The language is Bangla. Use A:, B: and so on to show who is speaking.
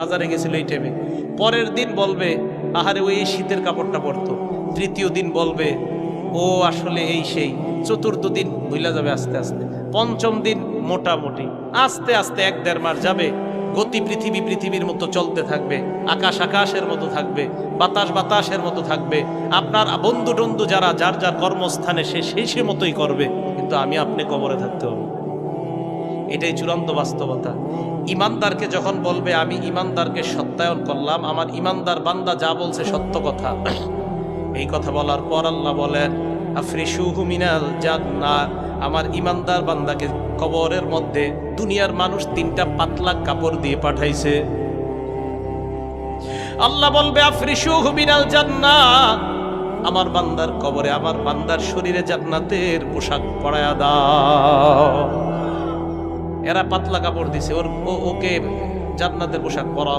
A: বাজারে গেছিল এই টাইমে, পরের দিন বলবে আহারে ওই শীতের কাপড়টা পরতো, তৃতীয় দিন বলবে ও আসলে এই সেই, চতুর্থ দিন ভুলা যাবে আস্তে আস্তে, পঞ্চম দিন মোটামুটি, আস্তে আস্তে 1-1.5 মাস যাবে। গতি পৃথিবীর মতো চলতে থাকবে, আকাশ আকাশের মতো থাকবে, বাতাস বাতাসের মতো থাকবে। আপনার বন্ধু টন্ধু যারা যার যার কর্মস্থানে সে মতোই করবে, কিন্তু আমি আপনি কবরে থাকতে হবে। এটাই চূড়ান্ত বাস্তবতা। ইমানদারকে যখন বলবে আমি ইমানদারকে সত্যায়ন করলাম, আমার ইমানদার বান্দা যা বলছে সত্য কথা, এই কথা বলার পর আল্লাহ বলেন আফরিশুহু মিনাল জান্নাহ, আমার ইমানদার বান্দাকে কবরের মধ্যে দুনিয়ার মানুষ 3টা পাতলা কাপড় দিয়ে পাঠাইছে। আল্লাহ বলবে আফরিশুহু মিনাল জান্নাহ, আমার বান্দার কবরে আমার বান্দার শরীরে জান্নাতের পোশাক পরায়া দাও। এরা পাতলা কাপড় দিছে, ওকে জান্নাতের পোশাক পরা।